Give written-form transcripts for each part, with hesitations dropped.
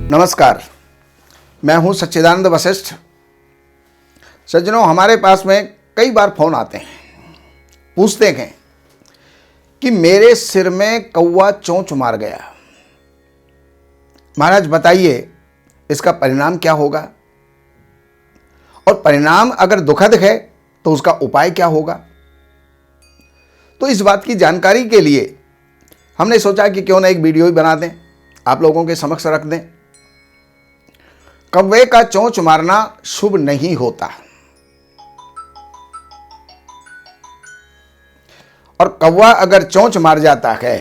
नमस्कार, मैं हूं सच्चिदानंद वशिष्ठ। सज्जनों, हमारे पास में कई बार फोन आते हैं, पूछते हैं कि मेरे सिर में कौवा चोंच मार गया। महाराज बताइए इसका परिणाम क्या होगा, और परिणाम अगर दुखद है तो उसका उपाय क्या होगा। तो इस बात की जानकारी के लिए हमने सोचा कि क्यों ना एक वीडियो ही बना दें, आप लोगों के समक्ष रख दें। कौवे का चोंच मारना शुभ नहीं होता, और कौवा अगर चोंच मार जाता है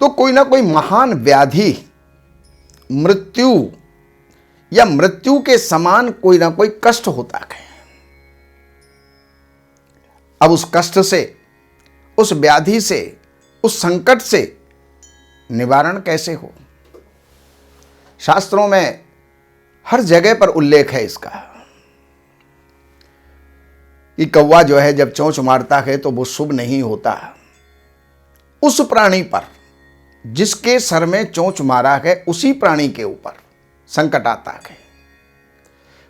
तो कोई ना कोई महान व्याधि, मृत्यु या मृत्यु के समान कोई ना कोई कष्ट होता है। अब उस कष्ट से, उस व्याधि से, उस संकट से निवारण कैसे हो। शास्त्रों में हर जगह पर उल्लेख है इसका कि कौवा जो है जब चोंच मारता है तो वो शुभ नहीं होता। उस प्राणी पर जिसके सर में चोंच मारा है, उसी प्राणी के ऊपर संकट आता है,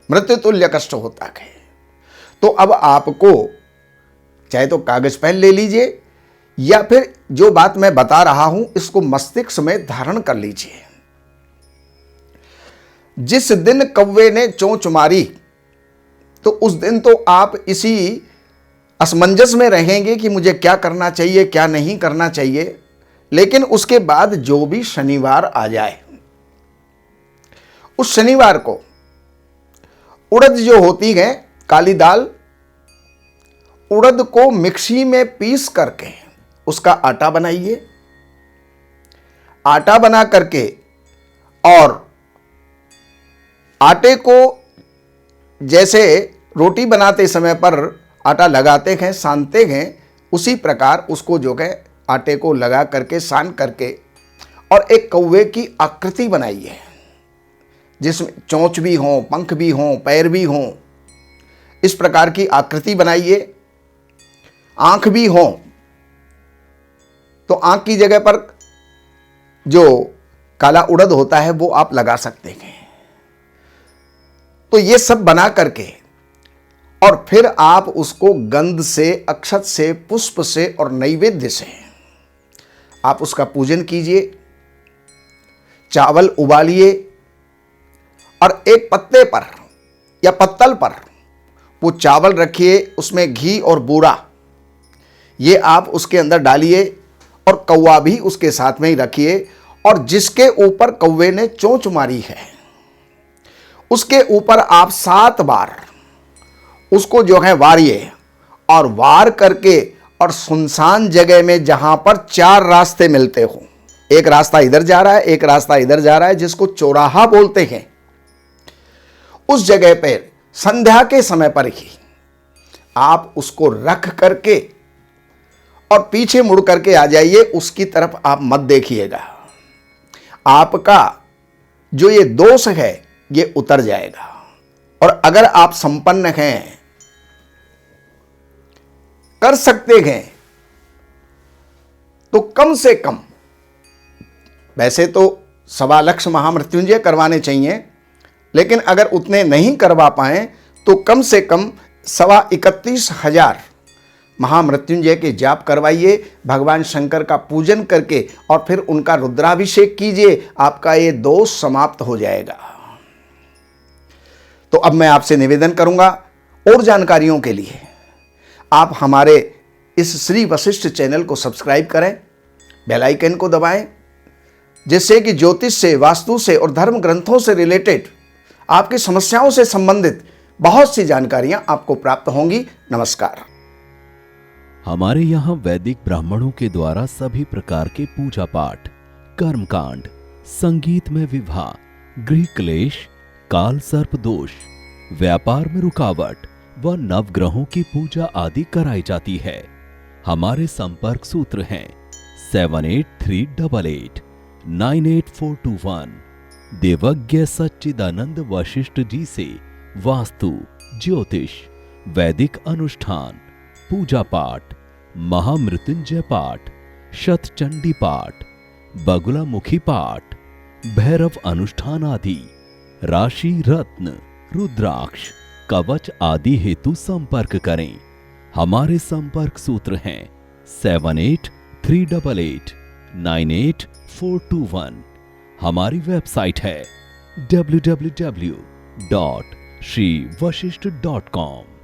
मृत्यु तुल्य कष्ट होता है। तो अब आपको चाहे तो कागज पेन ले लीजिए, या फिर जो बात मैं बता रहा हूं इसको मस्तिष्क में धारण कर लीजिए। जिस दिन कौवे ने चोंच मारी तो उस दिन तो आप इसी असमंजस में रहेंगे कि मुझे क्या करना चाहिए, क्या नहीं करना चाहिए। लेकिन उसके बाद जो भी शनिवार आ जाए, उस शनिवार को उड़द जो होती है, काली दाल, उड़द को मिक्सी में पीस करके उसका आटा बनाइए। आटा बना करके और आटे को जैसे रोटी बनाते समय पर आटा लगाते हैं, सानते हैं, उसी प्रकार उसको जो है आटे को लगा करके, सान करके, और एक कौवे की आकृति बनाइए जिसमें चोंच भी हो, पंख भी हो, पैर भी हो। इस प्रकार की आकृति बनाइए। आंख भी हो तो आंख की जगह पर जो काला उड़द होता है वो आप लगा सकते हैं। तो ये सब बना करके और फिर आप उसको गंध से, अक्षत से, पुष्प से और नैवेद्य से आप उसका पूजन कीजिए। चावल उबालिए और एक पत्ते पर या पत्तल पर वो चावल रखिए, उसमें घी और बूरा ये आप उसके अंदर डालिए, और कौवा भी उसके साथ में ही रखिए। और जिसके ऊपर कौवे ने चोंच मारी है उसके ऊपर आप 7 बार उसको जो है वारिए, और वार करके और सुनसान जगह में जहां पर 4 रास्ते मिलते हो, एक रास्ता इधर जा रहा है, एक रास्ता इधर जा रहा है, जिसको चौराहा बोलते हैं, उस जगह पर संध्या के समय पर ही आप उसको रख करके और पीछे मुड़ करके आ जाइए। उसकी तरफ आप मत देखिएगा। आपका जो ये दोष है ये उतर जाएगा। और अगर आप संपन्न हैं, कर सकते हैं, तो कम से कम, वैसे तो 1.25 लाख महामृत्युंजय करवाने चाहिए, लेकिन अगर उतने नहीं करवा पाए तो कम से कम 31,000 महामृत्युंजय के जाप करवाइए। भगवान शंकर का पूजन करके और फिर उनका रुद्राभिषेक कीजिए, आपका ये दोष समाप्त हो जाएगा। तो अब मैं आपसे निवेदन करूंगा, और जानकारियों के लिए आप हमारे इस श्री वशिष्ठ चैनल को सब्सक्राइब करें, बेल आइकन को दबाएं, जिससे कि ज्योतिष से, वास्तु से और धर्म ग्रंथों से रिलेटेड आपकी समस्याओं से संबंधित बहुत सी जानकारियां आपको प्राप्त होंगी। नमस्कार। हमारे यहाँ वैदिक ब्राह्मणों के द्वारा सभी प्रकार के पूजा पाठ, कर्मकांड, संगीत में विवाह, गृह क्लेश, काल सर्प दोष, व्यापार में रुकावट व नवग्रहों की पूजा आदि कराई जाती है। हमारे संपर्क सूत्र हैं 7838 98421। देवज्ञ सच्चिदानंद वशिष्ठ जी से वास्तु, ज्योतिष, वैदिक अनुष्ठान, पूजा पाठ, महामृत्युंजय पाठ, शतचंडी पाठ, बगुला मुखी पाठ, भैरव अनुष्ठान आदि, राशि रत्न, रुद्राक्ष, कवच आदि हेतु संपर्क करें। हमारे संपर्क सूत्र हैं 7838898421। हमारी वेबसाइट है www.shrivashishth.com।